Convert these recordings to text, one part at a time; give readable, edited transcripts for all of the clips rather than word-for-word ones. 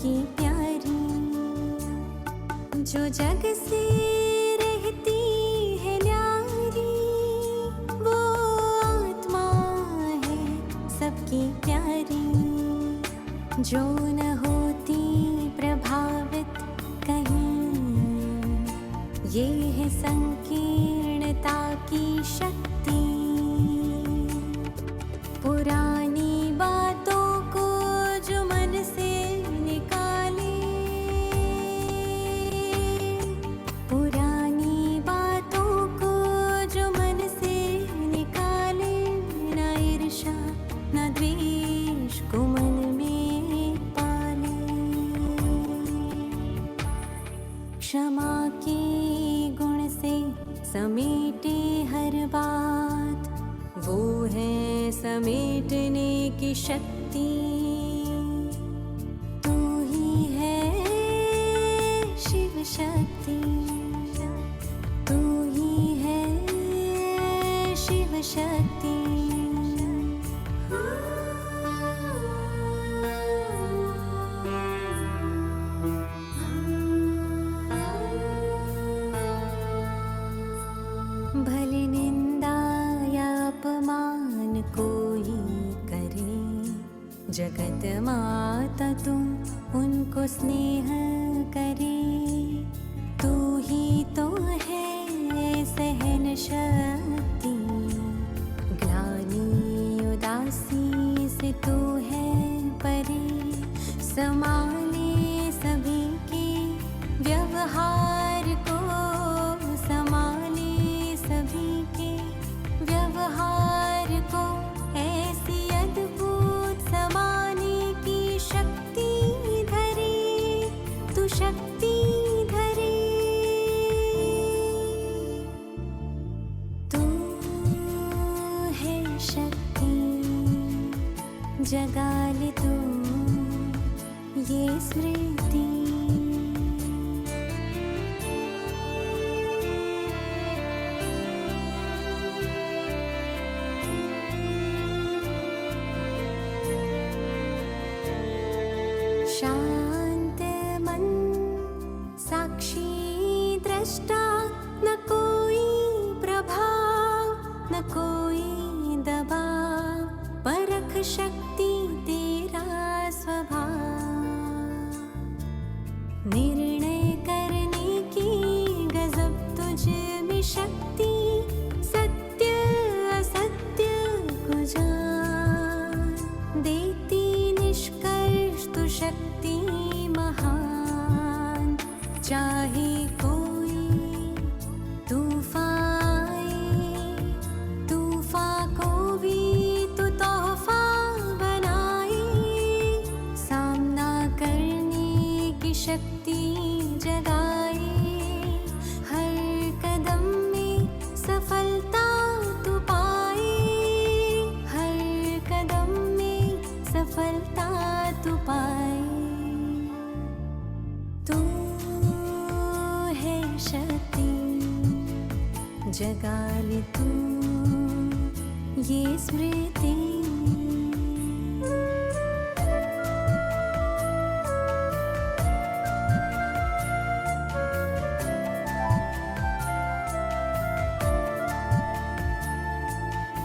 सबकी प्यारी, जो जग से रहती है न्यारी, वो आत्मा है सबकी प्यारी, जो न होती प्रभावित कहीं। ये है संकीर्णता की शक्ति, पुरानी बातों को जो मन से निकाले, पुरानी बातों को जो मन से निकाले, न ईर्ष्या न द्वेष को मन में पाले। क्षमा के गुण से समेटे हर बात, वो है समेटने की शक्ति। तू ही है शिव शक्ति, तू ही है शिव शक्ति। भले निंदा या अपमान कोई करे, जगत माता तुम उनको स्नेह करे। तू ही तो है सहन शक्ति, ग्लानि उदासी से तू है परे। संभाले सभी के व्यवहार को, संभाले सभी के व्यवहार को, ऐसी अद्भुत समाने की शक्ति धरे, तू शक्ति धरे। तू है शक्ति, जगा ले तू ये स्मृति। शांत मन, साक्षी दृष्टा, न कोई प्रभाव न कोई दबाव, परख शक्ति तेरा स्वभाव। निर्णय करने की गजब तुझ में शक्ति, सत्य असत्य को जान देती निष्कर्ष तू शक्ति महान। चाहे कोई तूफान आए, तूफान को भी तू तोहफा बनाए, सामना करने की शक्ति जगाए। हर कदम में सफलता तू पाए, हर कदम में सफलता तू पाए। तू है शक्ति, जगा ले तू ये स्मृति।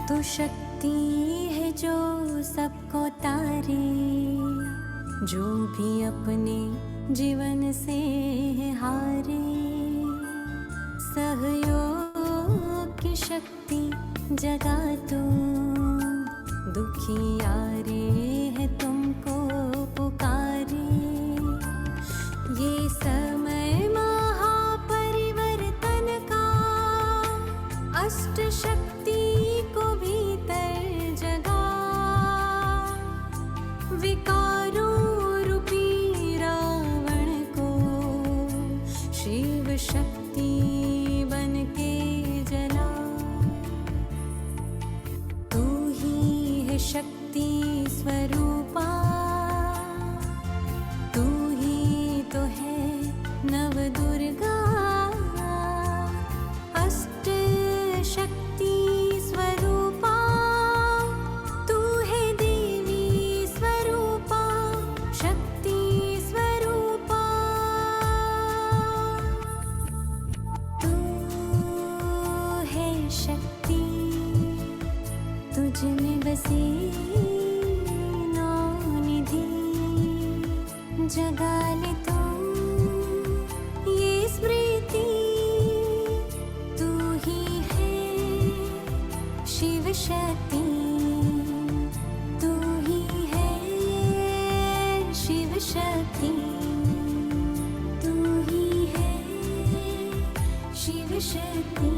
तू शक्ति है जो सबको तारे, जो भी अपने जीवन से हारे। सहयोग की शक्ति जगा तू, दुखियारे है तुमको पुकारे। ये समय महापरिवर्तन का, अष्ट शक्ति को भीतर जगा। विकारों रूपी रावण को शिव शक्ति बन के जला। तू ही है शक्ति स्वरूपा, तू ही तो है नव दुर्गा। अष्ट शक्ति स्वरूपा, तू है देवी स्वरूपा, शक्ति स्वरूपा। बसे नौ निधि जगा ले तू ये स्मृति तू ही है शिव शक्ति तू ही है शिव शक्ति तू ही है Shiv Shakti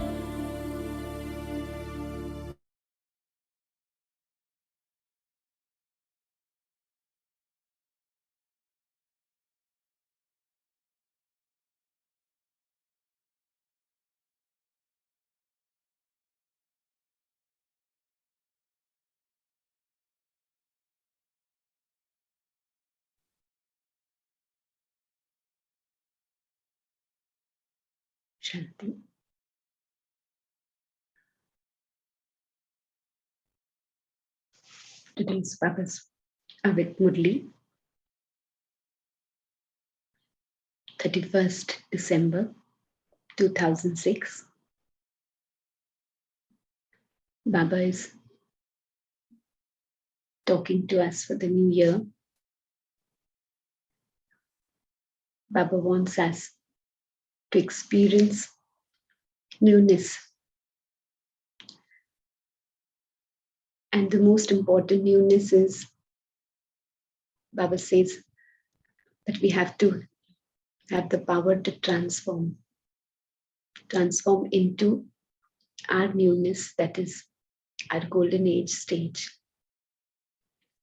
Shanti. Today's Baba's with Murli, 31st December 2006. Baba is talking to us for the new year. Baba wants us to experience newness. And the most important newness is, Baba says, that we have to have the power to transform into our newness, that is our golden age stage.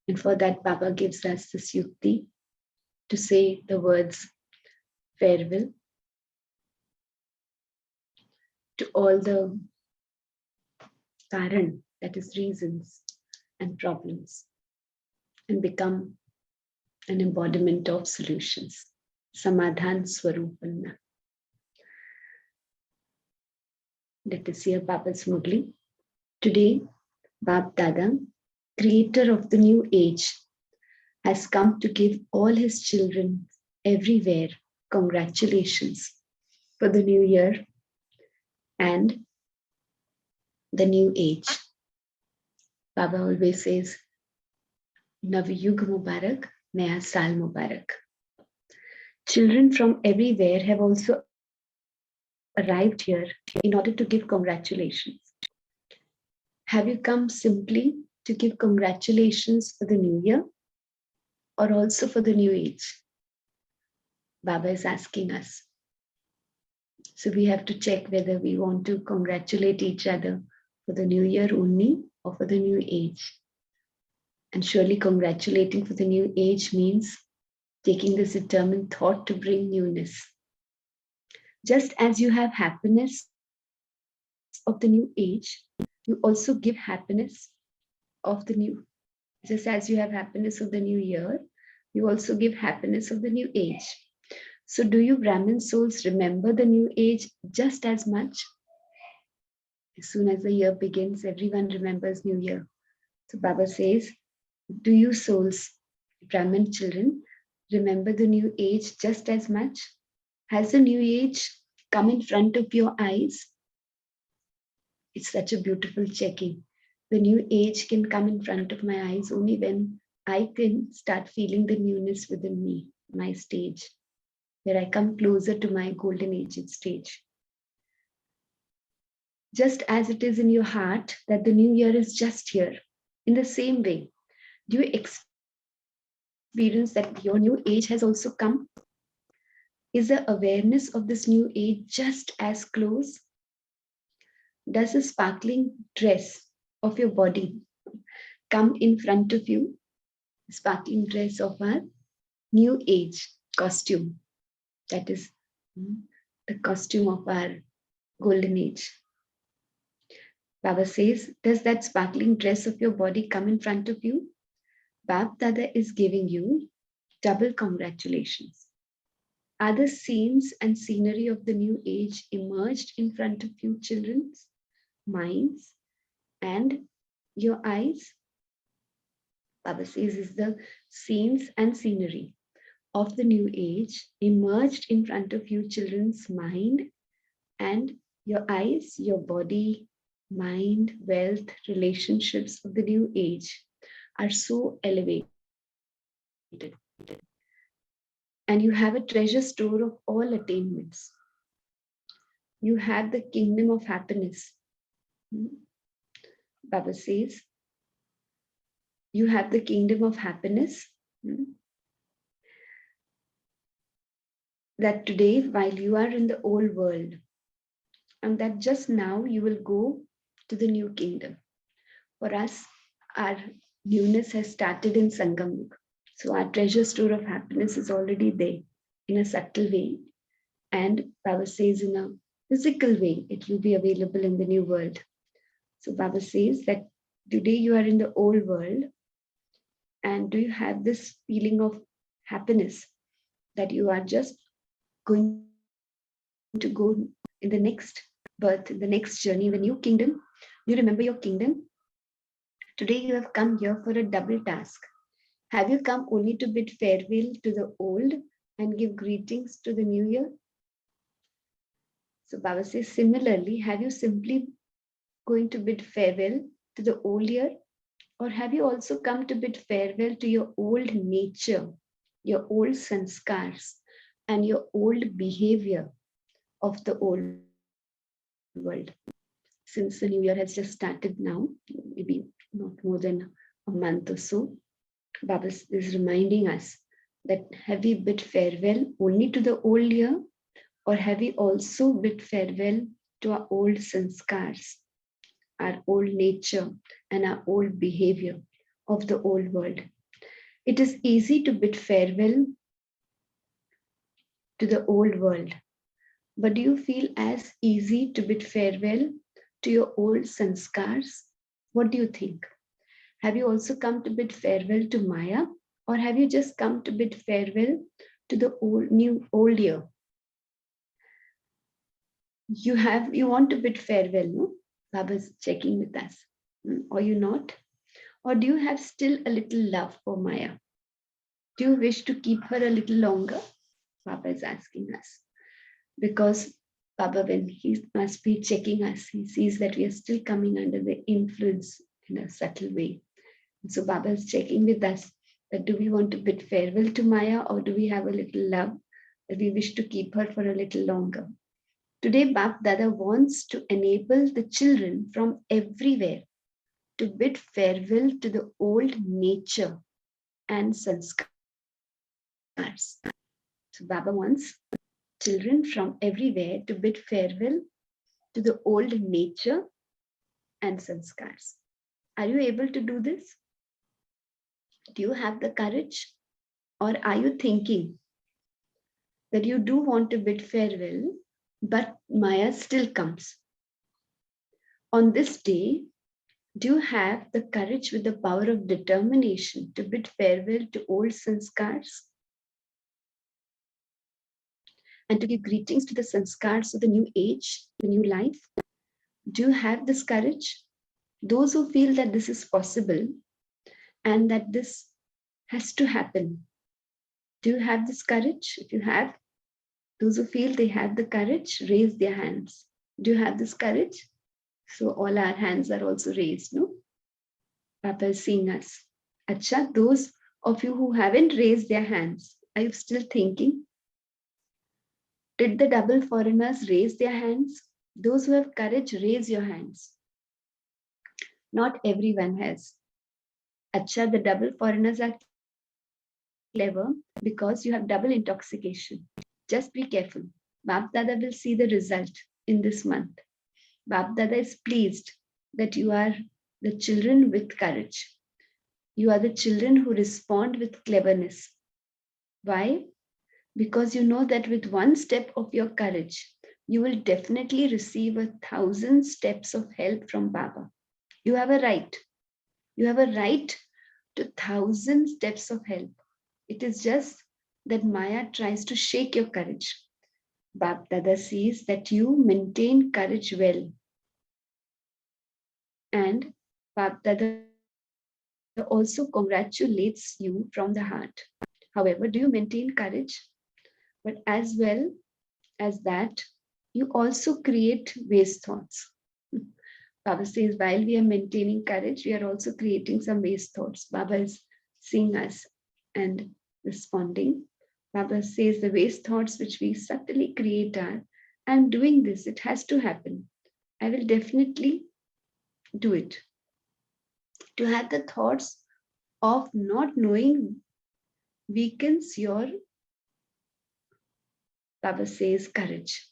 And for that, Baba gives us this yukti to say the words farewell to all the karan, that is reasons and problems, and become an embodiment of solutions. Samadhan Swarupanna. Let us hear Baba's Murli. Today, Bab Dada, creator of the new age, has come to give all his children everywhere congratulations for the new year and the new age. Baba always says, Navayug Mubarak, Naya Sal Mubarak. Children from everywhere have also arrived here in order to give congratulations. Have you come simply to give congratulations for the new year or also for the new age? Baba is asking us. So we have to check whether we want to congratulate each other for the new year only or for the new age. And surely congratulating for the new age means taking this determined thought to bring newness. Just as you have happiness of the new age, you also give happiness of the new. Just as you have happiness of the new year, you also give happiness of the new age. So do you Brahmin souls remember the new age just as much? As soon as the year begins, everyone remembers New Year. So Baba says, do you souls, Brahmin children, remember the new age just as much? Has the new age come in front of your eyes? It's such a beautiful checking. The new age can come in front of my eyes only when I can start feeling the newness within me, my stage, where I come closer to my golden age stage. Just as it is in your heart that the new year is just here, in the same way, do you experience that your new age has also come? Is the awareness of this new age just as close? Does the sparkling dress of your body come in front of you? The sparkling dress of our new age costume. That is the costume of our golden age. Baba says, does that sparkling dress of your body come in front of you? Bab Dada is giving you double congratulations. Are the scenes and scenery of the new age emerged in front of you, children's minds and your eyes? Baba says, is the scenes and scenery of the new age emerged in front of you, children's mind and your eyes, your body, mind, wealth, relationships of the new age are so elevated. And you have a treasure store of all attainments. You have the kingdom of happiness. Baba says, you have the kingdom of happiness. That today, while you are in the old world, and that just now you will go to the new kingdom. For us, our newness has started in Sangam Yuga. So our treasure store of happiness is already there in a subtle way. And Baba says in a physical way, it will be available in the new world. So Baba says that today you are in the old world. And do you have this feeling of happiness that you are just going to go in the next birth, in the next journey, in the new kingdom? Do you remember your kingdom? Today you have come here for a double task. Have you come only to bid farewell to the old and give greetings to the new year? So Baba says, similarly, have you simply going to bid farewell to the old year? Or have you also come to bid farewell to your old nature, your old sanskars, and your old behavior of the old world? Since the new year has just started now, maybe not more than a month or so, Baba is reminding us that have we bid farewell only to the old year, or have we also bid farewell to our old sanskars, our old nature, and our old behavior of the old world? It is easy to bid farewell to the old world, but do you feel as easy to bid farewell to your old sanskars? What do you think? Have you also come to bid farewell to Maya, or have you just come to bid farewell to the old year? You want to bid farewell, no? Baba's checking with us. Or you not? Or do you have still a little love for Maya? Do you wish to keep her a little longer? Baba is asking us. Because Baba, when he must be checking us, he sees that we are still coming under the influence in a subtle way. And so Baba is checking with us that do we want to bid farewell to Maya, or do we have a little love that we wish to keep her for a little longer? Today, Bap Dada wants to enable the children from everywhere to bid farewell to the old nature and sanskars. So Baba wants children from everywhere to bid farewell to the old nature and sanskars. Are you able to do this? Do you have the courage? Or are you thinking that you do want to bid farewell, but Maya still comes? On this day, do you have the courage with the power of determination to bid farewell to old sanskars and to give greetings to the sanskars of the new age, the new life? Do you have this courage? Those who feel that this is possible and that this has to happen, do you have this courage? If you have, those who feel they have the courage, raise their hands. Do you have this courage? So all our hands are also raised, no? Papa is seeing us. Acha, those of you who haven't raised their hands, are you still thinking? Did the double foreigners raise their hands? Those who have courage, raise your hands. Not everyone has. Acha, the double foreigners are clever because you have double intoxication. Just be careful. Bap Dada will see the result in this month. Bap Dada is pleased that you are the children with courage. You are the children who respond with cleverness. Why? Because you know that with one step of your courage, you will definitely receive 1,000 steps of help from Baba. You have a right. You have a right to 1,000 steps of help. It is just that Maya tries to shake your courage. Bap Dada sees that you maintain courage well. And Bap Dada also congratulates you from the heart. However, do you maintain courage? But as well as that, you also create waste thoughts. Baba says, while we are maintaining courage, we are also creating some waste thoughts. Baba is seeing us and responding. Baba says the waste thoughts which we subtly create are, I'm doing this, it has to happen. I will definitely do it. To have the thoughts of not knowing weakens your, Baba says, courage.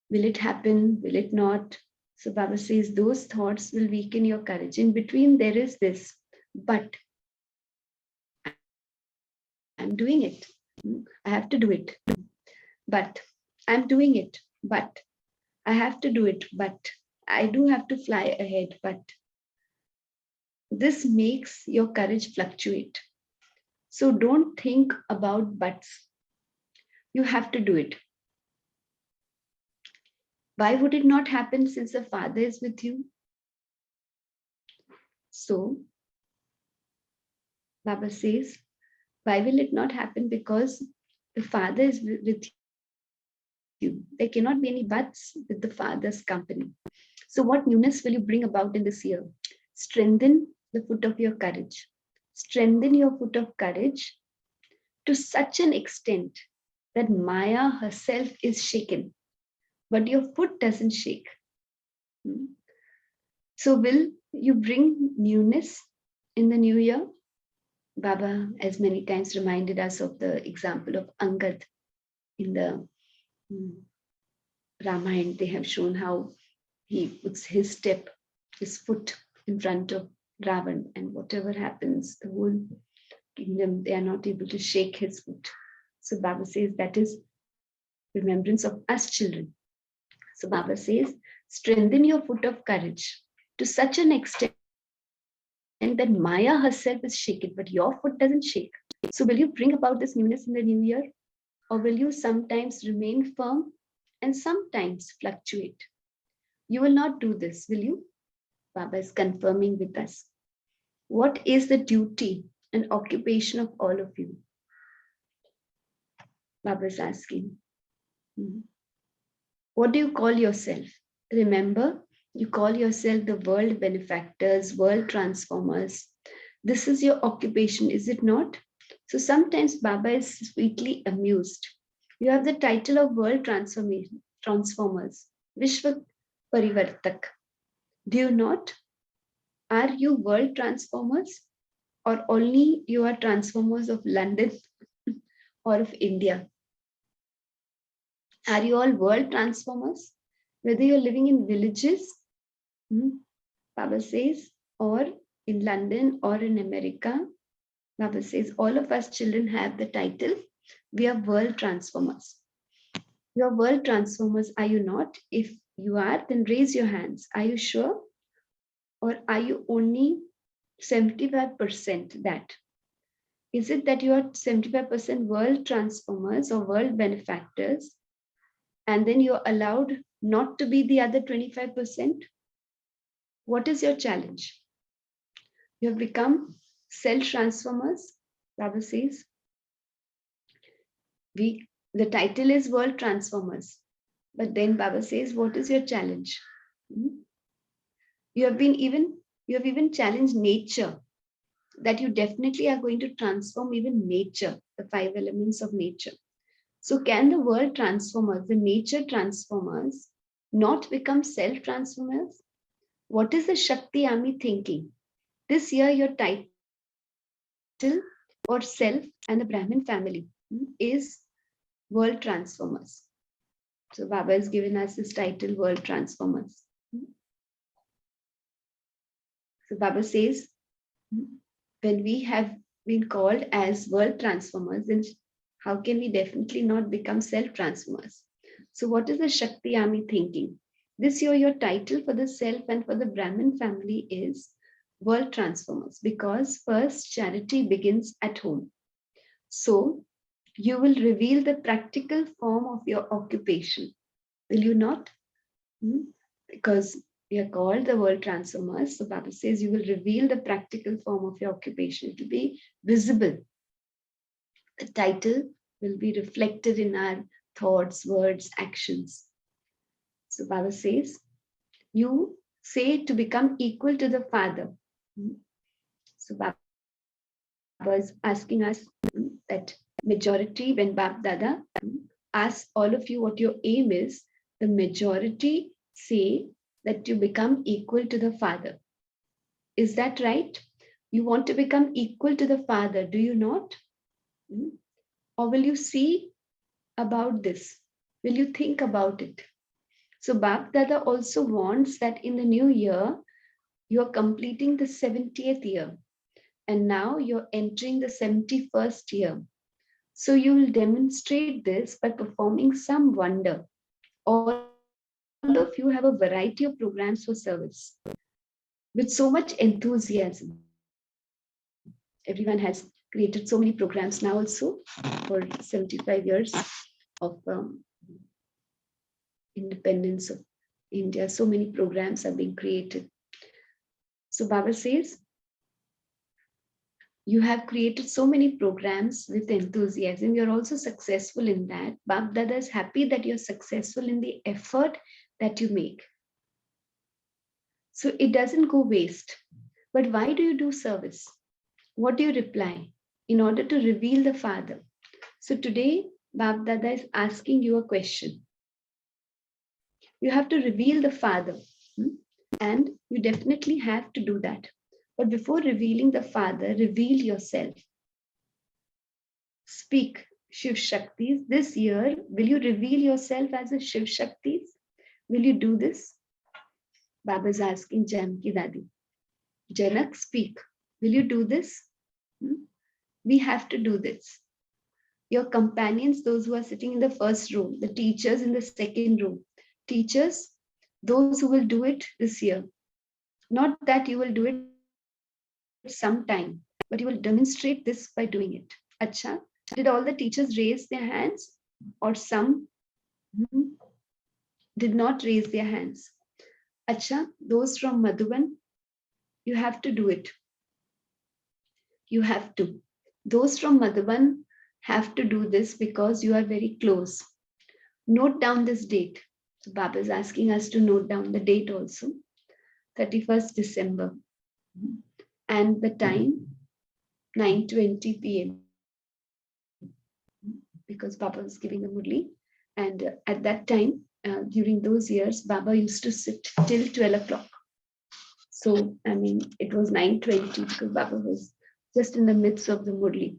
Will it happen? Will it not? So Baba says those thoughts will weaken your courage. In between, there is this, but I'm doing it. I have to do it. But I'm doing it. But I have to do it. But I do have to fly ahead. But this makes your courage fluctuate. So don't think about buts. You have to do it. Why would it not happen since the Father is with you? So Baba says, why will it not happen? Because the Father is with you. There cannot be any buts with the Father's company. So what newness will you bring about in this year? Strengthen the foot of your courage. Strengthen your foot of courage to such an extent that Maya herself is shaken, but your foot doesn't shake. So will you bring newness in the new year? Baba has many times reminded us of the example of Angad in the Ramayana. They have shown how he puts his foot in front of Ravan, and whatever happens, the whole kingdom, they are not able to shake his foot. So Baba says that is remembrance of us children. So Baba says, strengthen your foot of courage to such an extent that Maya herself is shaken, but your foot doesn't shake. So will you bring about this newness in the new year? Or will you sometimes remain firm and sometimes fluctuate? You will not do this, will you? Baba is confirming with us. What is the duty and occupation of all of you? Baba is asking. What do you call yourself? Remember, you call yourself the world benefactors, world transformers. This is your occupation, is it not? So sometimes Baba is sweetly amused. You have the title of world transformers, Vishwa Parivartak. Do you not? Are you world transformers? Or only you are transformers of London or of India? Are you all world transformers? Whether you're living in villages, Baba says, or in London or in America, Baba says, all of us children have the title, we are world transformers. You are world transformers, are you not? If you are, then raise your hands. Are you sure? Or are you only 75% that? Is it that you are 75% world transformers or world benefactors, and then you're allowed not to be the other 25%? What is your challenge? You have become self-transformers, Baba says. The title is World Transformers. But then Baba says, what is your challenge? You have even challenged nature, that you definitely are going to transform even nature, the 5 elements of nature. So can the world transformers, the nature transformers, not become self-transformers? What is the Shakti Army thinking? This year, your title or self and the Brahmin family is World Transformers. So Baba has given us this title, World Transformers. So Baba says, when we have been called as world transformers, then how can we definitely not become self-transformers? So what is the Shakti Army thinking? This year, your title for the self and for the Brahmin family is World Transformers, because first charity begins at home. So you will reveal the practical form of your occupation. Will you not? Because we are called the world transformers. So Baba says you will reveal the practical form of your occupation. It will be visible. The title will be reflected in our thoughts, words, actions. So Baba says, you say to become equal to the Father. So Baba is asking us that majority, when Bab Dada asks all of you what your aim is, the majority say that you become equal to the Father. Is that right? You want to become equal to the Father, do you not? Or will you see about this? Will you think about it? So Bab Dada also wants that in the new year, you are completing the 70th year. And now you're entering the 71st year. So you will demonstrate this by performing some wonder. All of you have a variety of programs for service with so much enthusiasm. Everyone has created so many programs now also for 75 years of independence of India. So many programs are being created. So Baba says, you have created so many programs with enthusiasm. You're also successful in that. Bab Dada is happy that you're successful in the effort that you make. So it doesn't go waste. But why do you do service? What do you reply? In order to reveal the Father. So today, Bab Dada is asking you a question. You have to reveal the Father. And you definitely have to do that. But before revealing the Father, reveal yourself. Speak Shiv Shaktis. This year, will you reveal yourself as a Shiv Shaktis? Will you do this? Baba is asking Janki Dadi. Janak, speak. Will you do this? We have to do this. Your companions, those who are sitting in the first row, the teachers in the second row, teachers, those who will do it this year. Not that you will do it sometime, but you will demonstrate this by doing it. Acha, did all the teachers raise their hands? Or some did not raise their hands? Acha, those from Madhuban, you have to do it. You have to. Those from Madhuban have to do this because you are very close. Note down this date. So Baba is asking us to note down the date also. 31st December. And the time, 9:20 p.m. Because Baba was giving the Murli. And at that time, during those years, Baba used to sit till 12 o'clock. So, I mean, it was 9:20 because Baba was just in the midst of the Murli.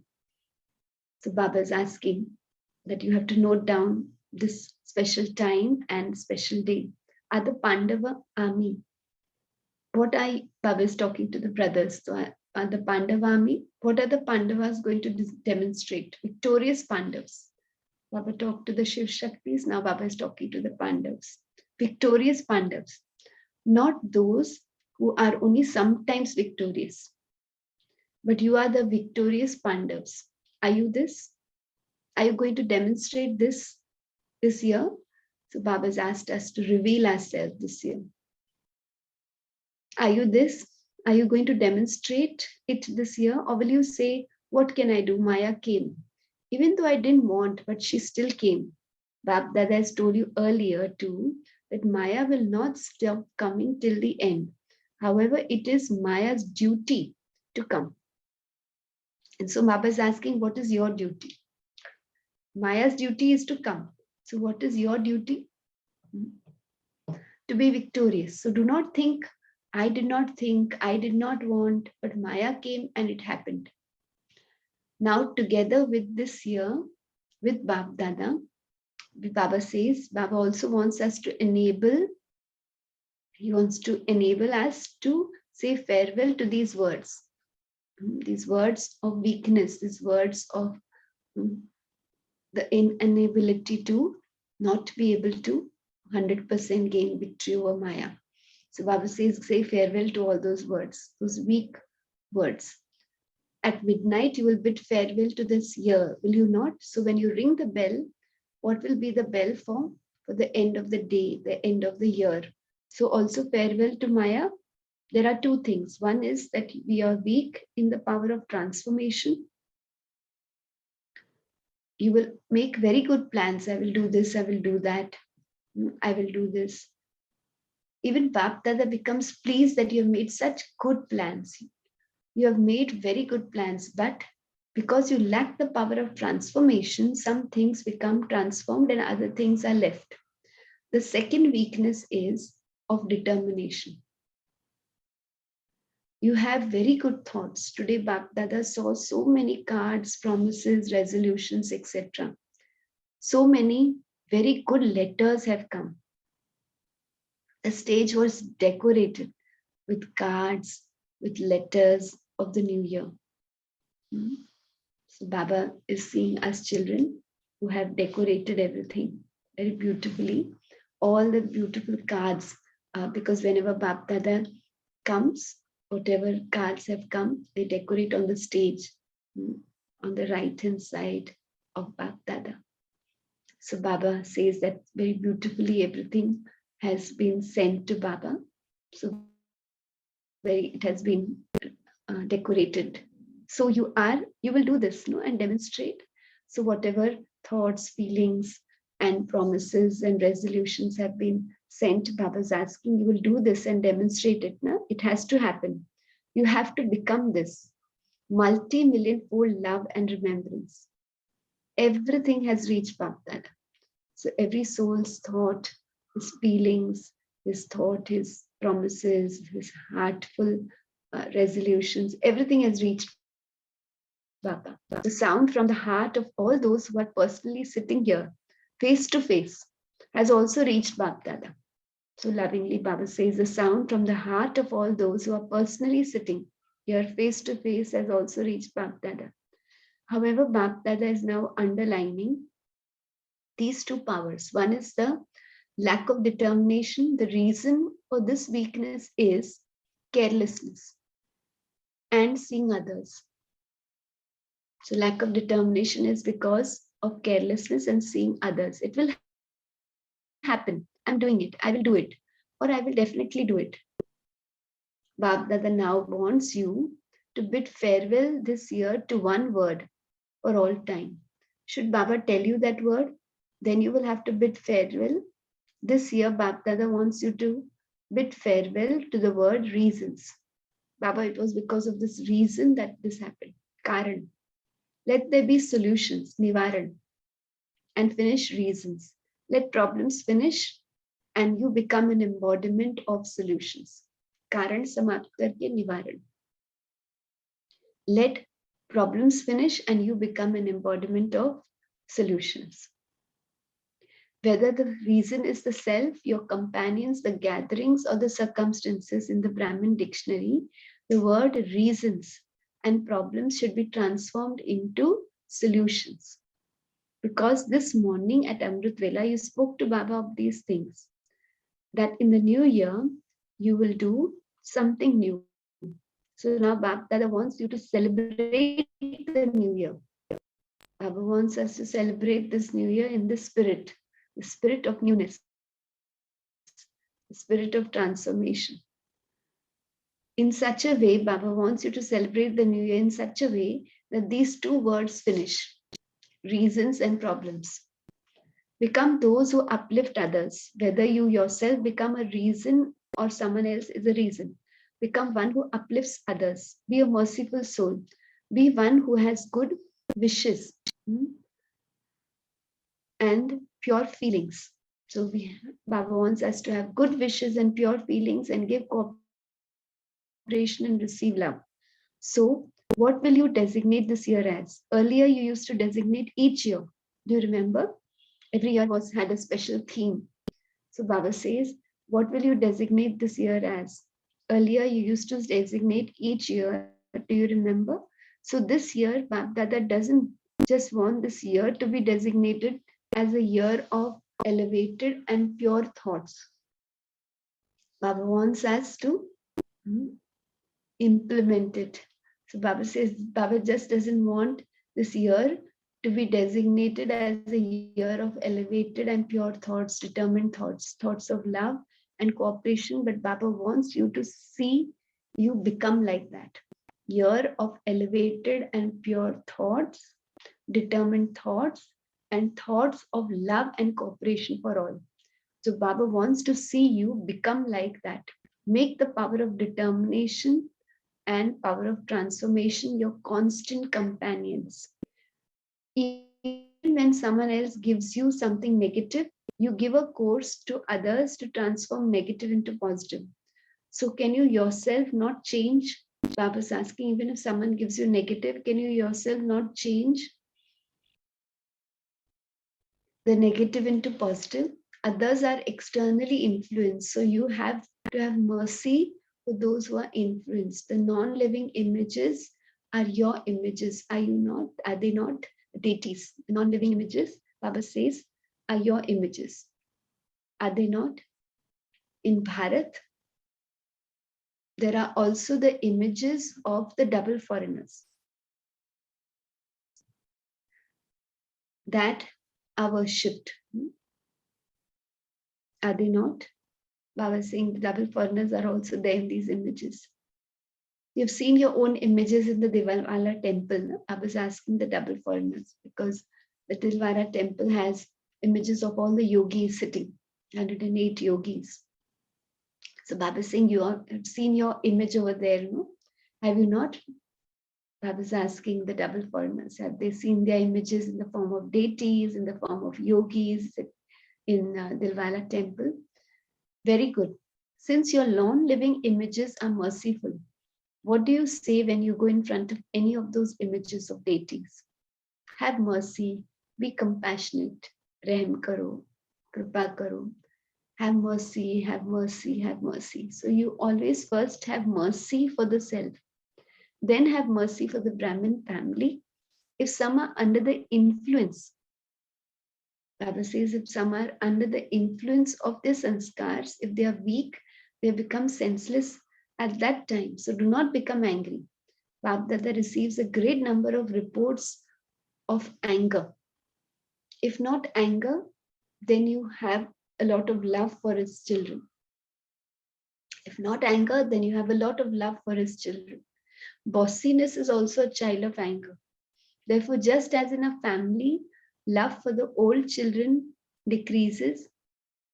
So Baba is asking that you have to note down this special time and special day. Are the Pandava army? What Baba is talking to the brothers. So are the Pandava army? What are the Pandavas going to demonstrate? Victorious Pandavas. Baba talked to the Shiv Shaktis. Now Baba is talking to the Pandavas. Victorious Pandavas. Not those who are only sometimes victorious. But you are the victorious Pandavas. Are you this? Are you going to demonstrate this year? So Baba has asked us to reveal ourselves this year. Are you this? Are you going to demonstrate it this year? Or will you say, what can I do? Maya came. Even though I didn't want, but she still came. Bab Dada has told you earlier too, that Maya will not stop coming till the end. However, it is Maya's duty to come. And so Baba is asking, what is your duty? Maya's duty is to come. So what is your duty? To be victorious. So do not think, I did not want, but Maya came and it happened. Now together with this year, with Bab Dada, Baba says, Baba also wants us to enable, he wants to enable us to say farewell to these words of weakness, these words of the inability to not be able to 100% gain victory over Maya. So Baba says, say farewell to all those words, those weak words. At midnight, you will bid farewell to this year, will you not? So when you ring the bell, what will be the bell for? For the end of the day, the end of the year. So also farewell to Maya. There are two things. One is that we are weak in the power of transformation. You will make very good plans. I will do this, I will do that. I will do this. Even Bap Dada becomes pleased that you have made such good plans. You have made very good plans, but because you lack the power of transformation, some things become transformed and other things are left. The second weakness is of determination. You have very good thoughts. Today, Bap Dada saw so many cards, promises, resolutions, etc. So many very good letters have come. The stage was decorated with cards, with letters of the new year. So Baba is seeing us children who have decorated everything very beautifully. All the beautiful cards, because whenever Bap Dada comes, whatever cards have come, they decorate on the stage on the right hand side of Bap Dada. So Baba says that very beautifully everything has been sent to Baba. So it has been decorated. So you will do this, no, and demonstrate. So whatever thoughts, feelings, and promises and resolutions have been sent, Baba's asking, you will do this and demonstrate it. No? It has to happen. You have to become this multi-million fold love and remembrance. Everything has reached Baba. So every soul's thought, his feelings, his thought, his promises, his heartful resolutions, everything has reached Baba. The sound from the heart of all those who are personally sitting here, face to face, has also reached Baba Dada. So lovingly, Baba says, the sound from the heart of all those who are personally sitting here, face to face, has also reached Baba Dada. However, Baba Dada is now underlining these two powers. One is the lack of determination. The reason for this weakness is carelessness and seeing others. So lack of determination is because of carelessness and seeing others. It will happen. I'm doing it. I will do it. Or I will definitely do it. Bab Dada now wants you to bid farewell this year to one word for all time. Should Baba tell you that word, then you will have to bid farewell. This year, Bab Dada wants you to bid farewell to the word reasons. Baba, it was because of this reason that this happened. Karan. Let there be solutions, nivaran, and finish reasons. Let problems finish and you become an embodiment of solutions. Karan समाप्त करके निवारण. Let problems finish and you become an embodiment of solutions. Whether the reason is the self, your companions, the gatherings, or the circumstances in the Brahmin dictionary, the word reasons and problems should be transformed into solutions. Because this morning at Amrit Vela, you spoke to Baba of these things. That in the new year, you will do something new. So now Baba Dada wants you to celebrate the new year. Baba wants us to celebrate this new year in the spirit of newness, the spirit of transformation. In such a way, Baba wants you to celebrate the new year in such a way that these two words finish, reasons and problems. Become those who uplift others, whether you yourself become a reason or someone else is a reason. Become one who uplifts others. Be a merciful soul. Be one who has good wishes and pure feelings. So Baba wants us to have good wishes and pure feelings and give cooperation and receive love. So what will you designate this year as? Earlier you used to designate each year. Do you remember? Every year had a special theme. So Baba says, what will you designate this year as? Earlier you used to designate each year. Do you remember? So this year, Baba Dada doesn't just want this year to be designated as a year of elevated and pure thoughts. Baba wants us to implement it. So Baba says, Baba just doesn't want this year to be designated as a year of elevated and pure thoughts, determined thoughts, thoughts of love and cooperation, but Baba wants you to see you become like that. Year of elevated and pure thoughts, determined thoughts, and thoughts of love and cooperation for all. So Baba wants to see you become like that. Make the power of determination and power of transformation your constant companions. Even when someone else gives you something negative, you give a course to others to transform negative into positive. So can you yourself not change? Baba's asking, even if someone gives you negative, can you yourself not change the negative into positive? Others are externally influenced. So you have to have mercy for those who are influenced. The non-living images are your images. Are you not? Are they not? Deities, the non-living images, Baba says, are your images. Are they not? In Bharat, there are also the images of the double foreigners that are worshipped. Are they not? Baba is saying the double foreigners are also there in these images. You've seen your own images in the Dilwara temple. I was asking the double foreigners because the Dilwara temple has images of all the yogis sitting, 108 yogis. So Baba is saying you have seen your image over there, no? Have you not? Baba is asking the double foreigners, have they seen their images in the form of deities, in the form of yogis in Dilwara temple? Very good. Since your non-living images are merciful, what do you say when you go in front of any of those images of deities? Have mercy, be compassionate, rehm karo, kripa karo. Have mercy, have mercy, have mercy. So you always first have mercy for the self, then have mercy for the Brahmin family. If some are under the influence, Baba says, if some are under the influence of their sanskars, if they are weak, they become senseless at that time. So do not become angry. Baba Dada receives a great number of reports of anger. If not anger, then you have a lot of love for his children. If not anger, then you have a lot of love for his children. Bossiness is also a child of anger. Therefore, just as in a family, love for the old children decreases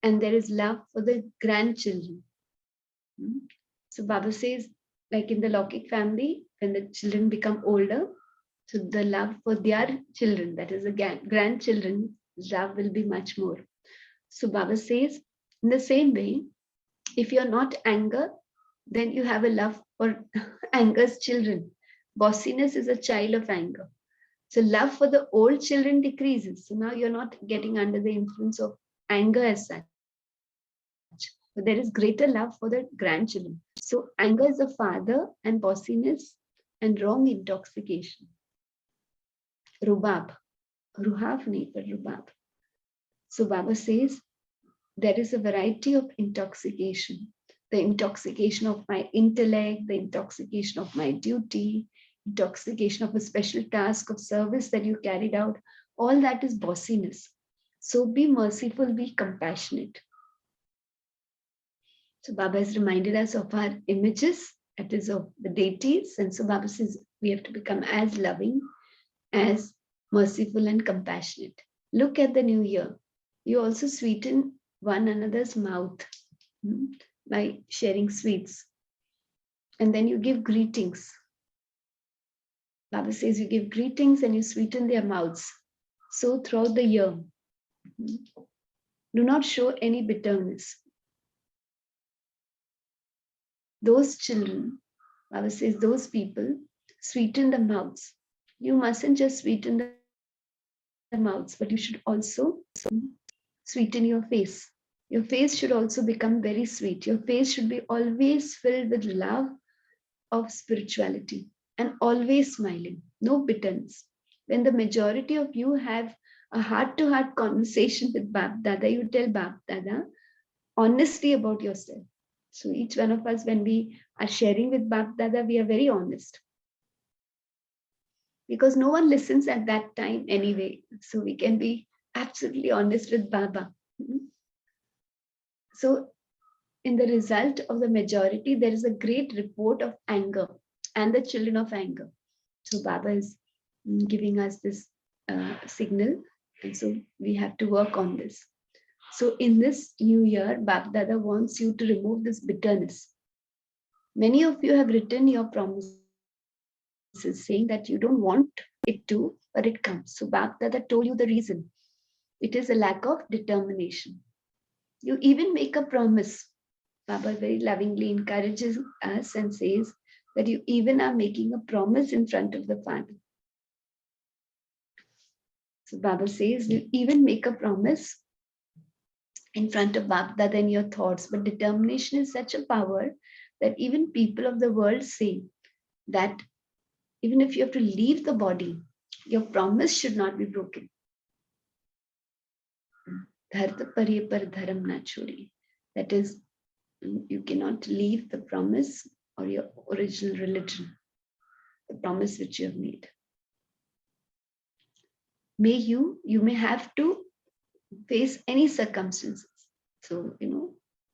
and there is love for the grandchildren. So Baba says, like in the Lokik family, when the children become older, so the love for their children, that is the grandchildren, love will be much more. So Baba says, in the same way, if you're not anger, then you have a love for anger's children. Bossiness is a child of anger. So love for the old children decreases. So now you're not getting under the influence of anger as such. But there is greater love for the grandchildren. So anger is a father and bossiness and wrong intoxication. Rubab. Ruhaf nahi, but rubab. So Baba says there is a variety of intoxication. The intoxication of my intellect, the intoxication of my duty, intoxication of a special task of service that you carried out, all that is bossiness. So be merciful, be compassionate. So Baba has reminded us of our images, that is of the deities. And so Baba says we have to become as loving, as merciful and compassionate. Look at the new year. You also sweeten one another's mouth by sharing sweets. And then you give greetings. Baba says you give greetings and you sweeten their mouths. So throughout the year, do not show any bitterness. Those children, Baba says, those people sweeten the mouths. You mustn't just sweeten the mouths, but you should also sweeten your face. Your face should also become very sweet. Your face should be always filled with love of spirituality and always smiling, no bitterness. When the majority of you have a heart-to-heart conversation with Bap Dada, you tell Bap Dada honestly about yourself. So each one of us, when we are sharing with Bap Dada, we are very honest. Because no one listens at that time anyway. So we can be absolutely honest with Baba. So in the result of the majority, there is a great report of anger and the children of anger. So Baba is giving us this signal. And so we have to work on this. So in this new year, Bap Dada wants you to remove this bitterness. Many of you have written your promises saying that you don't want it to, but it comes. So Bap Dada told you the reason. It is a lack of determination. You even make a promise. Baba very lovingly encourages us and says that you even are making a promise in front of the Father. So Baba says you even make a promise in front of Baba in your thoughts. But determination is such a power that even people of the world say that even if you have to leave the body, your promise should not be broken. Dharta pariye par dharam na chori. That is, you cannot leave the promise or your original religion, the promise which you have made. You may have to face any circumstances. So,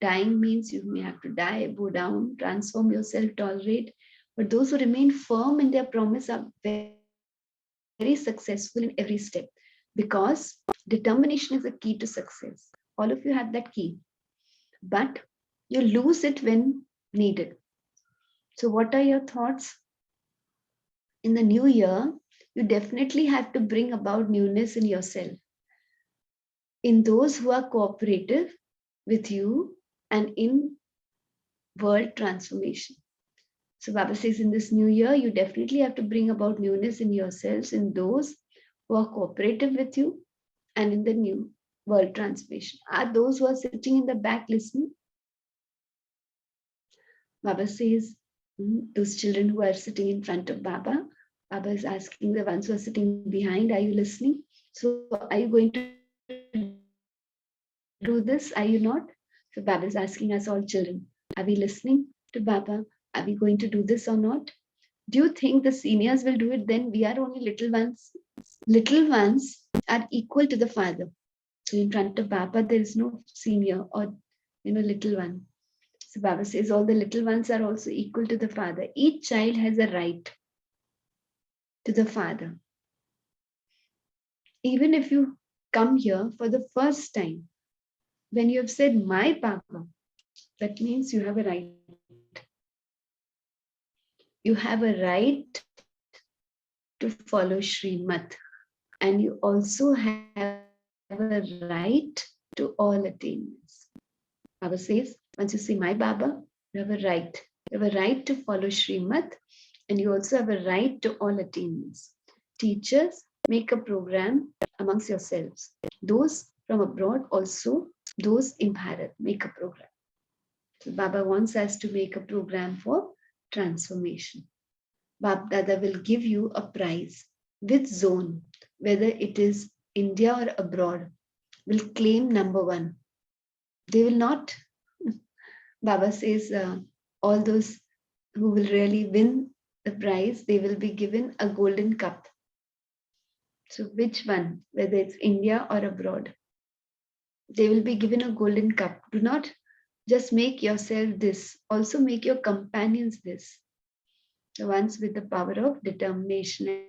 dying means you may have to die, bow down, transform yourself, tolerate. But those who remain firm in their promise are very successful in every step because determination is the key to success. All of you have that key, but you lose it when needed. So, what are your thoughts? In the new year, you definitely have to bring about newness in yourself, in those who are cooperative with you, and in world transformation. So Baba says in this new year, you definitely have to bring about newness in yourselves, in those who are cooperative with you, and in the new world transformation. Are those who are sitting in the back listening? Baba says, those children who are sitting in front of Baba, Baba is asking the ones who are sitting behind, are you listening? So are you going to do this? Are you not? So Baba is asking us all children, are we listening to Baba? Are we going to do this or not? Do you think the seniors will do it? Then we are only little ones. Little ones are equal to the Father. So in front of Baba, there is no senior or little one. So Baba says all the little ones are also equal to the Father. Each child has a right to the Father. Even if you come here for the first time, when you have said my Papa, that means you have a right. You have a right to follow Srimat, and you also have a right to all attainments. Baba says, once you say my Baba, you have a right. You have a right to follow Srimat, and you also have a right to all attainments. Teachers, make a program amongst yourselves. Those from abroad also, those in Bharat, make a program. So Baba wants us to make a program for transformation. Bab Dada will give you a prize with zone, whether it is India or abroad, will claim number one. They will not, Baba says, all those who will really win the prize, they will be given a golden cup. So which one, whether it's India or abroad, they will be given a golden cup. Do not just make yourself this, also make your companions this. The ones with the power of determination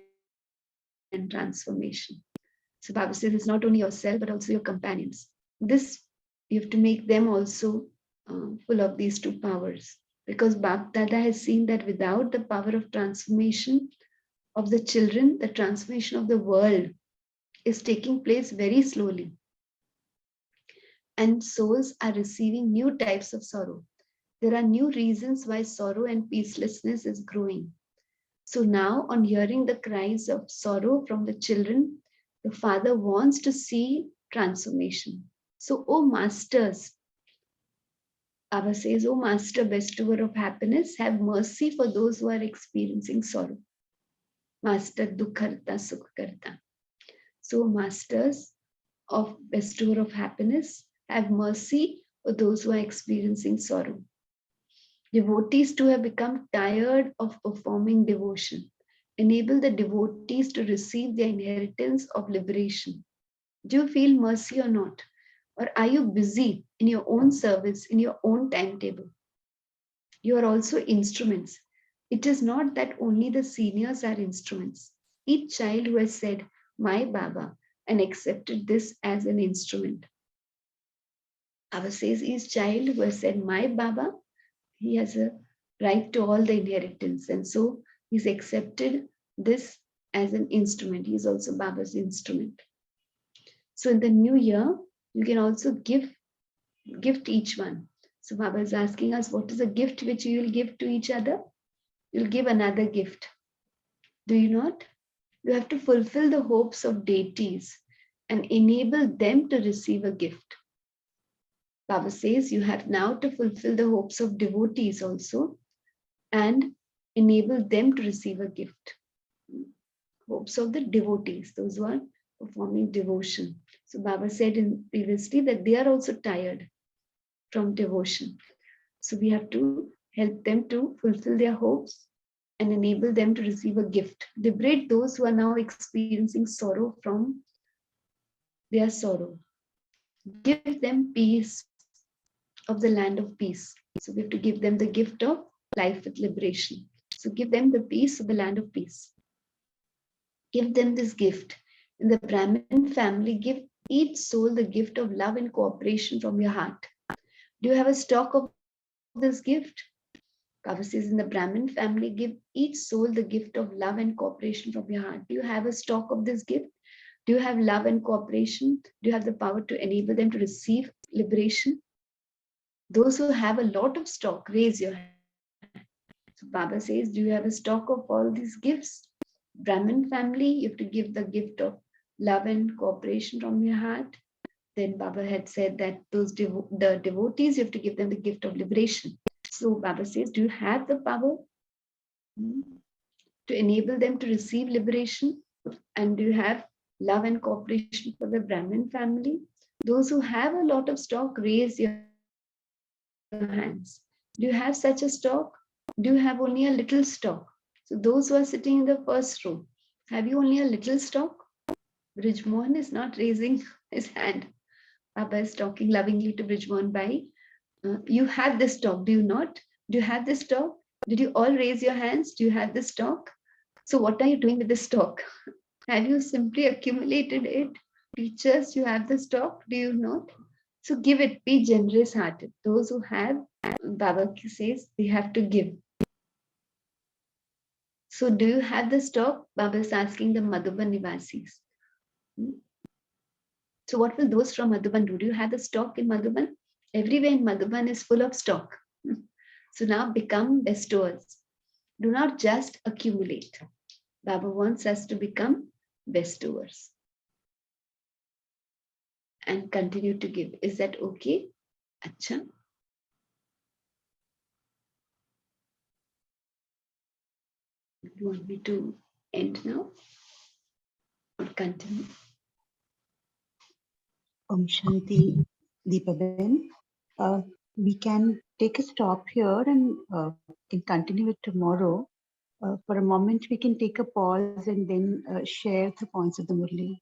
and transformation. So Baba says it's not only yourself, but also your companions. This, you have to make them also full of these two powers. Because Bab Dada has seen that without the power of transformation of the children, the transformation of the world is taking place very slowly. And souls are receiving new types of sorrow. There are new reasons why sorrow and peacelessness is growing. So now, on hearing the cries of sorrow from the children, the Father wants to see transformation. So, O Masters, Abba says, O Master, bestower of happiness, have mercy for those who are experiencing sorrow. Master Dukharta Sukharta. So, Masters of bestower of happiness, have mercy for those who are experiencing sorrow. Devotees too have become tired of performing devotion. Enable the devotees to receive their inheritance of liberation. Do you feel mercy or not? Or are you busy in your own service, in your own timetable? You are also instruments. It is not that only the seniors are instruments. Each child who has said, my Baba, and accepted this as an instrument. Baba says each child who has said, my Baba, he has a right to all the inheritance. And so he's accepted this as an instrument. He is also Baba's instrument. So in the new year, you can also gift each one. So Baba is asking us, what is a gift which you will give to each other? You'll give another gift. Do you not? You have to fulfill the hopes of deities and enable them to receive a gift. Baba says you have now to fulfill the hopes of devotees also and enable them to receive a gift. Hopes of the devotees, those who are performing devotion. So Baba said previously that they are also tired from devotion. So we have to help them to fulfill their hopes and enable them to receive a gift. Liberate those who are now experiencing sorrow from their sorrow. Give them peace of the land of peace. So we have to give them the gift of life with liberation. So give them the peace of the land of peace. Give them this gift. In the Brahmin family, give each soul the gift of love and cooperation from your heart. Do you have a stock of this gift? Baba says in the Brahmin family, give each soul the gift of love and cooperation from your heart. Do you have a stock of this gift? Do you have love and cooperation? Do you have the power to enable them to receive liberation? Those who have a lot of stock, raise your hand. So Baba says, do you have a stock of all these gifts? Brahmin family, you have to give the gift of love and cooperation from your heart. Then Baba had said that the devotees, you have to give them the gift of liberation. So Baba says, do you have the power to enable them to receive liberation? And do you have love and cooperation for the Brahmin family? Those who have a lot of stock, raise your hands. Do you have such a stock? Do you have only a little stock? So those who are sitting in the first row, have you only a little stock? Brijmohan is not raising his hand. Baba is talking lovingly to Brijmohan Bhai. You have this stock, do you not? Do you have this stock? Did you all raise your hands? Do you have this stock? So what are you doing with the stock? Have you simply accumulated it? Teachers, you have the stock, do you not? So give it, be generous hearted. Those who have, Baba says, they have to give. So do you have the stock? Baba is asking the Madhuban Nivasis. So what will those from Madhuban do? Do you have the stock in Madhuban? Everywhere in Madhuban is full of stock. So now become bestowers. Do not just accumulate. Baba wants us to become bestowers and continue to give. Is that okay? Acha. You want me to end now or continue? Shanti, Deepaben. We can take a stop here and can continue it tomorrow. For a moment, we can take a pause and then share the points of the Murli.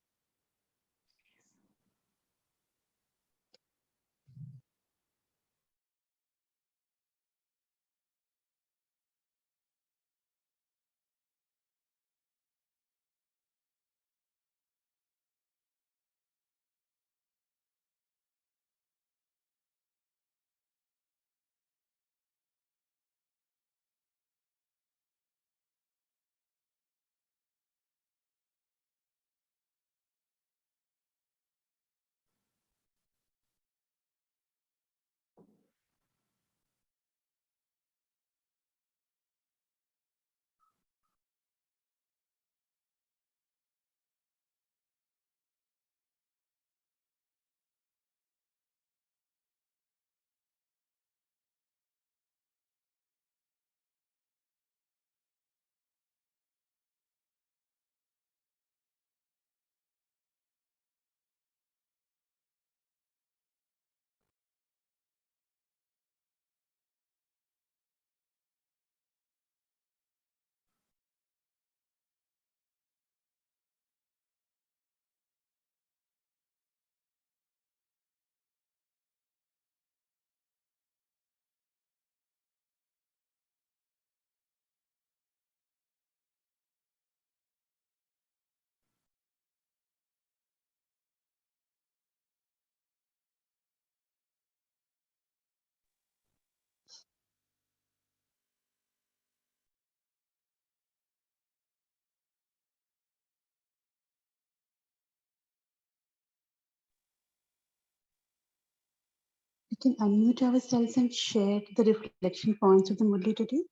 We can unmute ourselves and share the reflection points of the Murli today.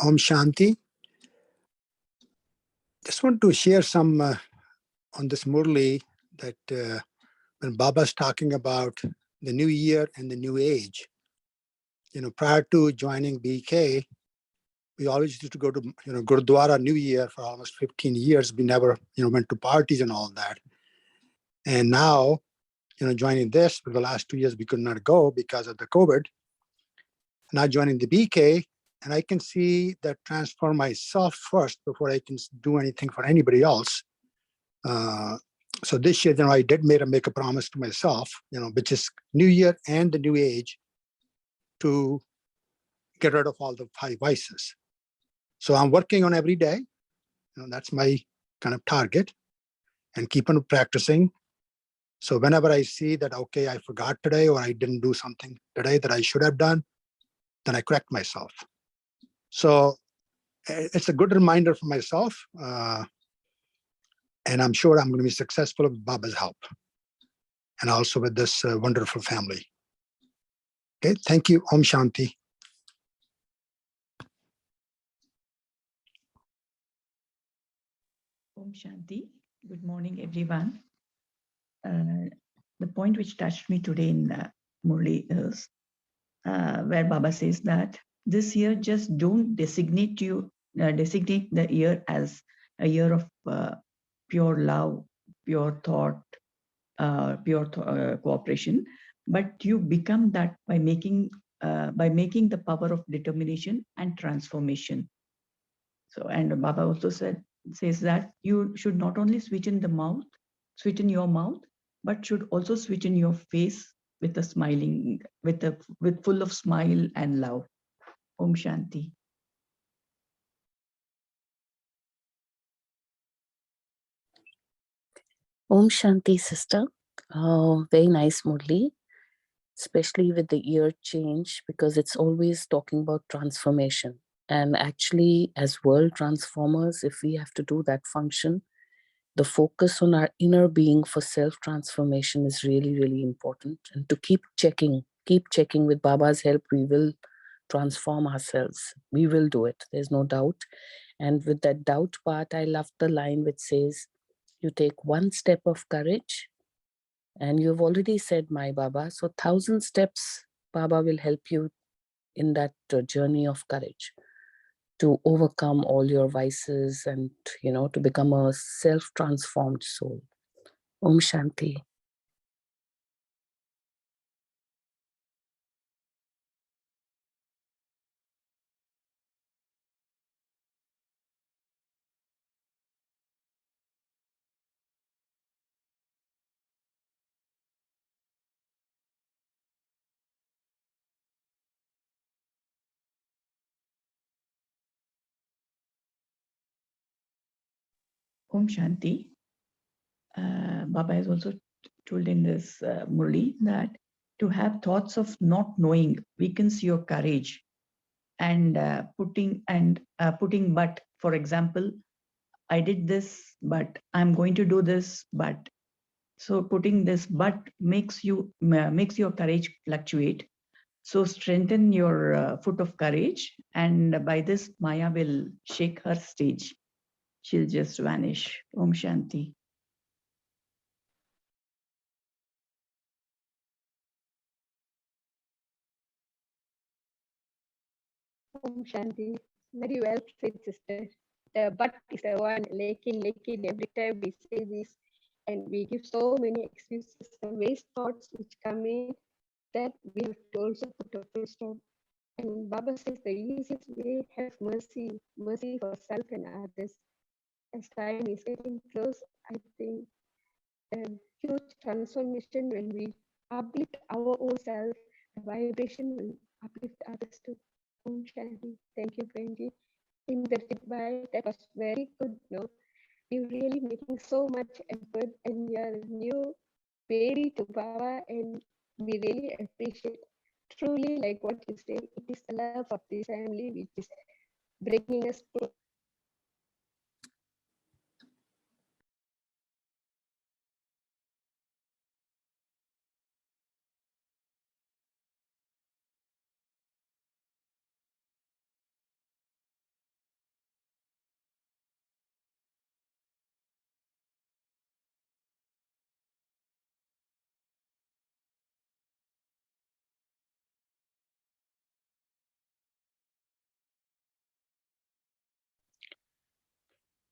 Om Shanti. Just want to share some on this Murli that when Baba's talking about the new year and the new age, prior to joining BK, we always used to go to, Gurdwara New Year for almost 15 years. We never, went to parties and all that. And now, joining this for the last 2 years, we could not go because of the COVID. Now joining the BK, and I can see that transform myself first before I can do anything for anybody else. So this year, I did make a promise to myself, which is New Year and the New Age, to get rid of all the 5 vices. So I'm working on every day. That's my kind of target, and keep on practicing. So whenever I see that, okay, I forgot today, or I didn't do something today that I should have done, then I correct myself. So it's a good reminder for myself. And I'm sure I'm going to be successful with Baba's help, and also with this wonderful family. Okay, thank you. Om Shanti. Om Shanti. Good morning, everyone. The point which touched me today in Murli is where Baba says that this year just don't designate the year as a year of pure love, pure thought, cooperation, but you become that by making the power of determination and transformation. So, and Baba also says that you should not only sweeten your mouth, but should also sweeten your face with a smiling, with full of smile and love. Om Shanti. Om Shanti, sister. Very nice, Murli, especially with the year change, because it's always talking about transformation. And actually, as world transformers, if we have to do that function, the focus on our inner being for self-transformation is really, really important. And to keep checking with Baba's help, we will transform ourselves. We will do it. There's no doubt. And with that doubt part, I love the line which says, you take one step of courage, and you've already said, my Baba, so 1,000 steps, Baba will help you in that journey of courage to overcome all your vices and, to become a self-transformed soul. Om Shanti. Om Shanti. Baba has also told in this Murli that to have thoughts of not knowing weakens your courage, and putting but, for example, I did this, but I'm going to do this, but. So putting this but makes your courage fluctuate. So strengthen your foot of courage, and by this Maya will shake her stage. She'll just vanish. Om Shanti. Om Shanti. Very well said, sister. The but is the one laking. Every time we say this, and we give so many excuses, the waste thoughts which come in, that we have to also put a full stop. And Baba says the easiest way, have mercy for self and others. As time is getting close, I think a huge transformation when we uplift our own self, the vibration will uplift others too. Om Shanti. Thank you, Benji. In the goodbye, that was very good. No, you're really making so much effort, and you're new baby to Baba, and we really appreciate. Truly, like what you say, it is the love of this family which is bringing us to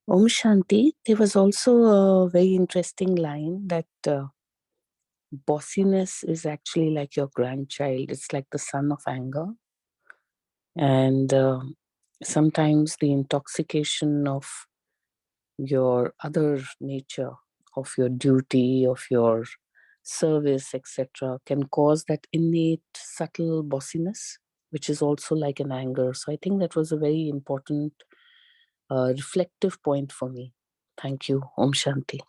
Om Shanti. There was also a very interesting line that bossiness is actually like your grandchild. It's like the son of anger. And sometimes the intoxication of your other nature, of your duty, of your service, etc., can cause that innate subtle bossiness, which is also like an anger. So I think that was a very important reflective point for me. Thank you. Om Shanti.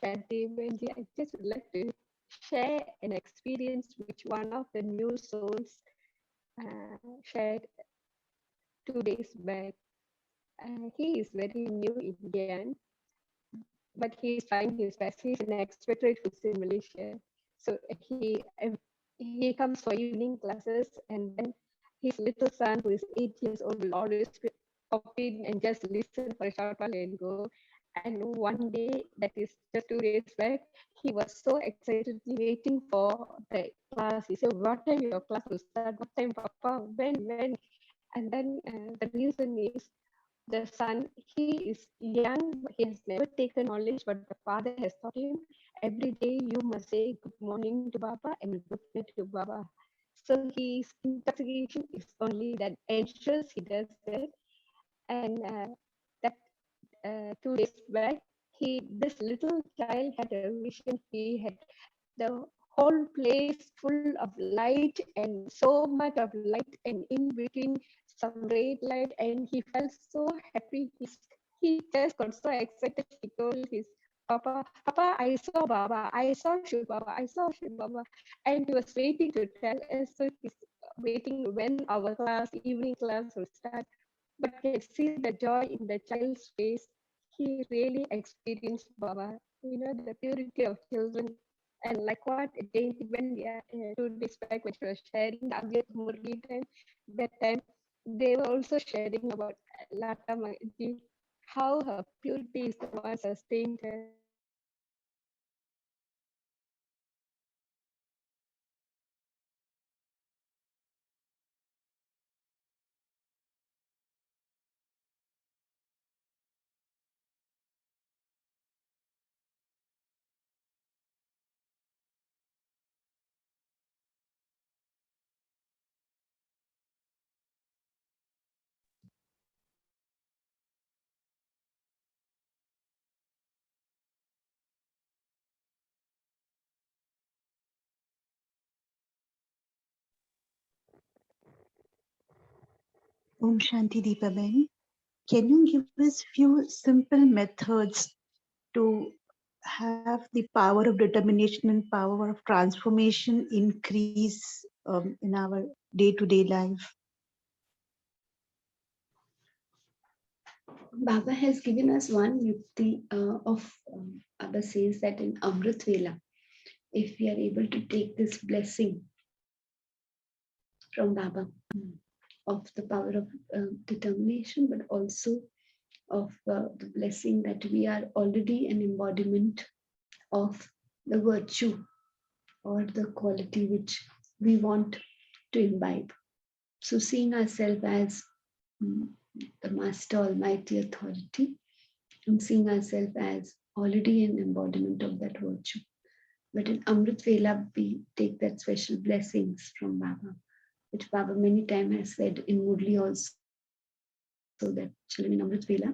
Shanti, Benji, I just would like to share an experience which one of the new souls shared 2 days back. He is very new Indian, but he is trying his best. He's an expatriate who's in Malaysia. So he comes for evening classes, and then his little son, who is 8 years old, will always pop in and just listen for a short while and go. And one day, that is just 2 days back, he was so excitedly waiting for the class. He said, "What time your class will start? What time, Papa? When?" And then the reason is the son, he is young, he has never taken knowledge, but the father has taught him every day you must say good morning to Baba and good night to Baba. So his intoxication is only that ensures he does that. And that 2 days back, this little child had a vision. He had the whole place full of light and so much of light, and in between some red light, and he felt so happy. He just got so excited. He told his Papa, "Papa, I saw Baba, I saw Shiv Baba, I saw Shiv Baba," and he was waiting to tell us. So he's waiting when our class, evening class, will start. But can see the joy in the child's face. He really experienced Baba, the purity of children. And like what Jayanti, when 2 days back, when she was sharing the Murli time, that time they were also sharing about Lata Maji, how her purity is the one sustained her. Om Shanti Deepa Ben. Can you give us few simple methods to have the power of determination and power of transformation increase in our day-to-day life? Baba has given us one yukti of Baba says that in Amrit Vela, if we are able to take this blessing from Baba of the power of determination, but also of the blessing that we are already an embodiment of the virtue or the quality which we want to imbibe. So seeing ourselves as the Master Almighty Authority, and seeing ourselves as already an embodiment of that virtue. But in Amrit Vela, we take that special blessings from Baba, which Baba many times has said in Murli also, so that children in Amrit Vela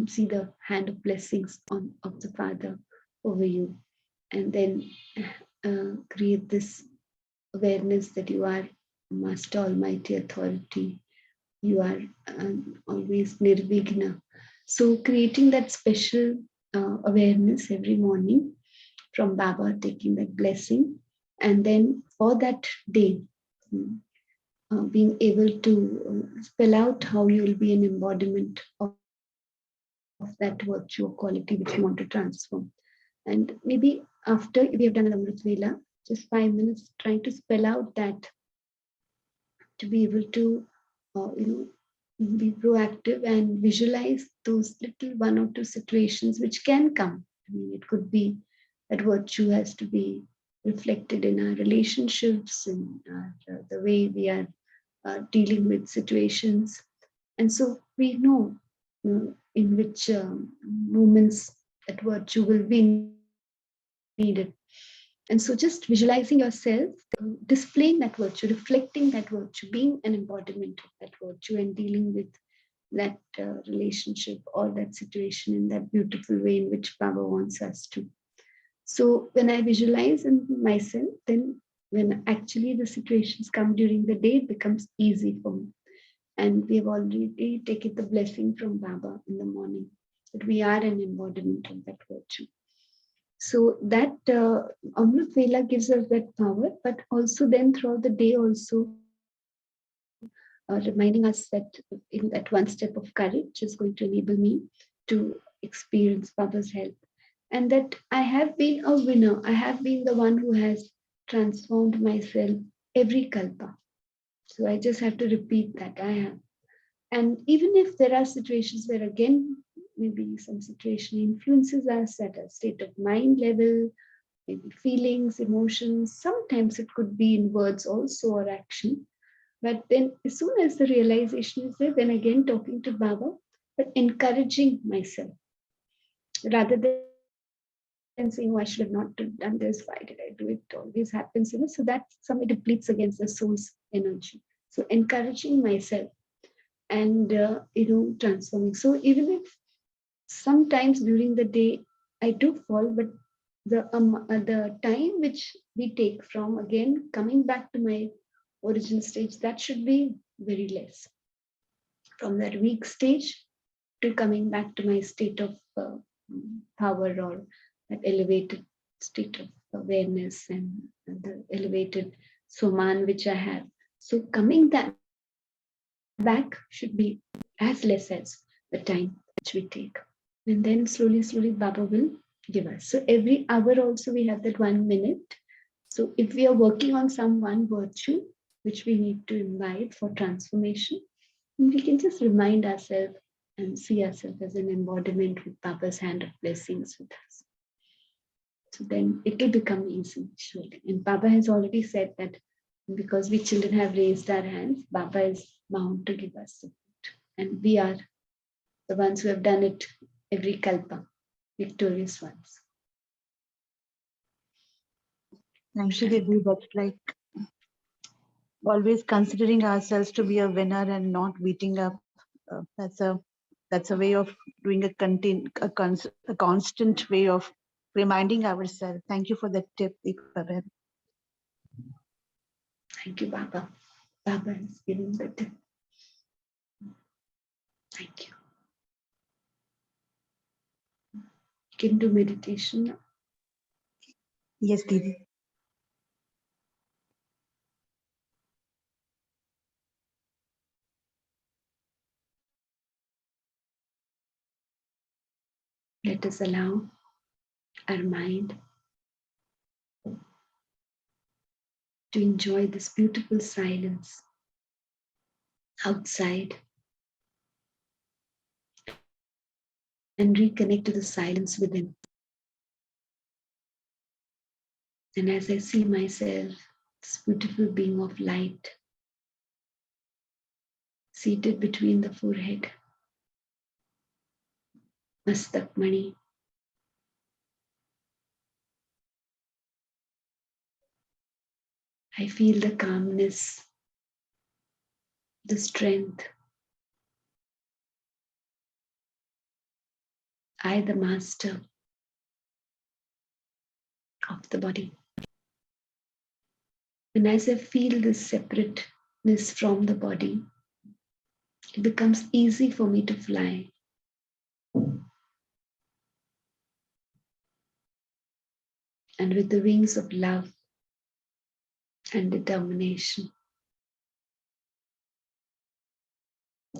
see the hand of blessings of the Father over you, and then create this awareness that you are Master Almighty Authority. You are always nirvigna. So creating that special awareness every morning from Baba, taking that blessing, and then for that day, being able to spell out how you will be an embodiment of that virtue or quality which you want to transform. And maybe after we have done an Amrit Vela, just 5 minutes, trying to spell out that, to be able to, be proactive and visualize those little 1 or 2 situations which can come. I mean, it could be that virtue has to be reflected in our relationships, in the way we are dealing with situations. And so we know in which moments that virtue will be needed. And so just visualizing yourself, displaying that virtue, reflecting that virtue, being an embodiment of that virtue, and dealing with that relationship or that situation in that beautiful way in which Baba wants us to. So when I visualize in myself, then when actually the situations come during the day, it becomes easy for me. And we have already taken the blessing from Baba in the morning, that we are an embodiment of that virtue. So that Amrit Vela gives us that power, but also then throughout the day also reminding us that in that one step of courage is going to enable me to experience Baba's help. And that I have been a winner. I have been the one who has transformed myself every kalpa. So I just have to repeat that I have. And even if there are situations where again, maybe some situation influences us at a state of mind level, maybe feelings, emotions, sometimes it could be in words also or action. But then as soon as the realization is there, then again talking to Baba, but encouraging myself rather than saying, oh, I should have not done this, why did I do it? Always happens, so that somebody depletes against the soul's energy. So encouraging myself and transforming. So even if sometimes during the day I do fall, but the time which we take from again coming back to my original stage, that should be very less. From that weak stage to coming back to my state of power, or that elevated state of awareness and the elevated Soman which I have. So coming that back should be as less as the time which we take. And then slowly, slowly Baba will give us. So every hour also we have that 1 minute. So if we are working on some one virtue which we need to imbibe for transformation, we can just remind ourselves and see ourselves as an embodiment with Baba's hand of blessings with us. So then it will become easy, surely. And Baba has already said that because we children have raised our hands, Baba is bound to give us support. And we are the ones who have done it every kalpa, victorious ones. Thank you, Devi. That's like always considering ourselves to be a winner and not beating up. That's a way of doing a constant way of reminding ourselves. Thank you for that tip, Deepa. Thank you, Baba. Baba has given the tip. Thank you. You can do meditation now. Yes, Devi. Let us allow our mind to enjoy this beautiful silence outside and reconnect to the silence within. And as I see myself, this beautiful being of light, seated between the forehead, Mastak Mani, I feel the calmness, the strength. I, the master of the body. And as I feel this separateness from the body, it becomes easy for me to fly. And with the wings of love and determination,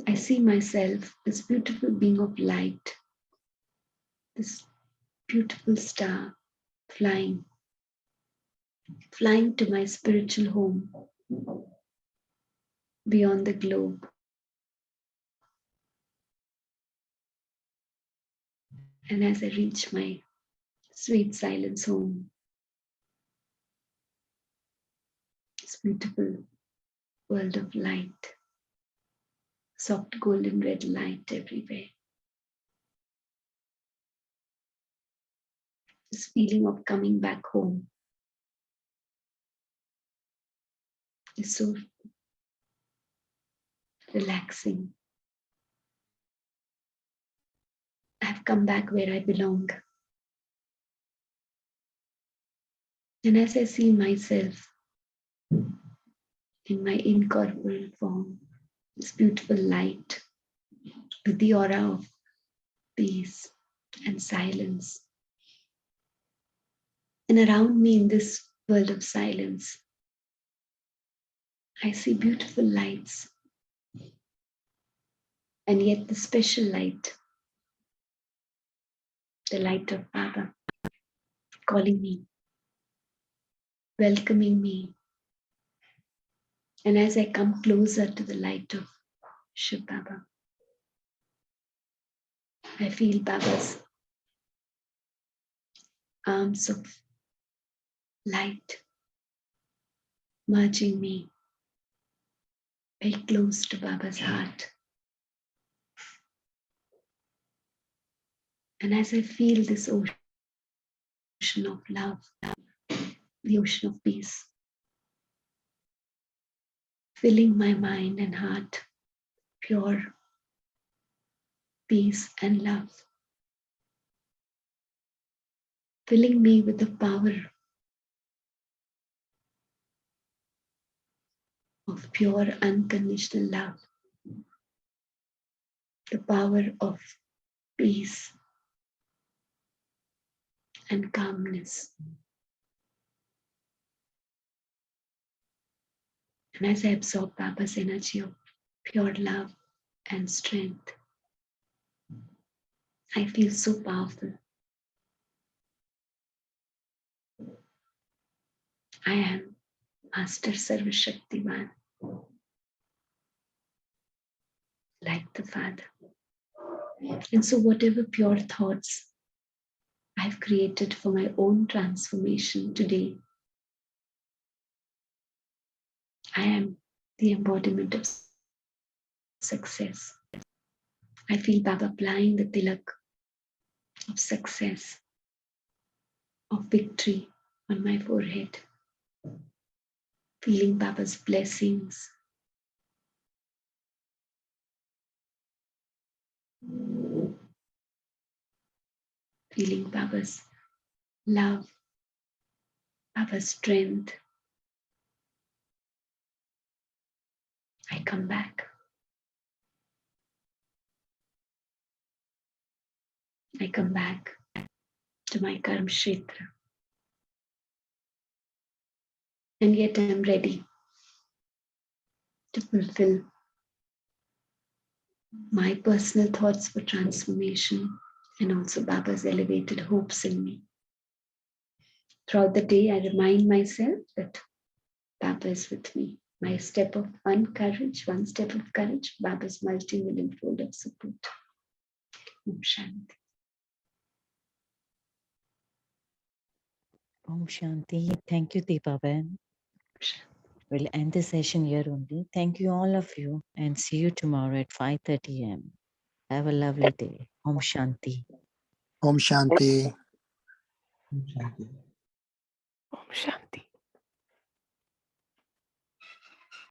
I see myself, this beautiful being of light, this beautiful star flying flying to my spiritual home beyond the globe. And as I reach my sweet silence home, this beautiful world of light, soft golden red light everywhere. This feeling of coming back home is so relaxing. I've come back where I belong. And as I see myself in my incorporeal form, this beautiful light with the aura of peace and silence. And around me in this world of silence, I see beautiful lights. And yet the special light, the light of Baba, calling me, welcoming me. And as I come closer to the light of Shiv Baba, I feel Baba's arms of light merging me very close to Baba's heart. And as I feel this ocean of love, the ocean of peace, filling my mind and heart, pure peace and love, filling me with the power of pure unconditional love, the power of peace and calmness. And as I absorb Baba's energy of pure love and strength, I feel so powerful. I am Master Sarva Shaktiman, like the Father. And so whatever pure thoughts I've created for my own transformation today, I am the embodiment of success. I feel Baba applying the tilak of success, of victory on my forehead, feeling Baba's blessings, feeling Baba's love, Baba's strength. I come back. I come back to my Karma Kshetra. And yet I am ready to fulfill my personal thoughts for transformation and also Baba's elevated hopes in me. Throughout the day, I remind myself that Baba is with me. My step of one step of courage, Baba's multi-million fold of support. Om Shanti. Om Shanti. Thank you, Deepaben. We'll end the session here only. Thank you, all of you, and see you tomorrow at 5:30 a.m. Have a lovely day. Om Shanti. Om Shanti. Om Shanti. Om Shanti.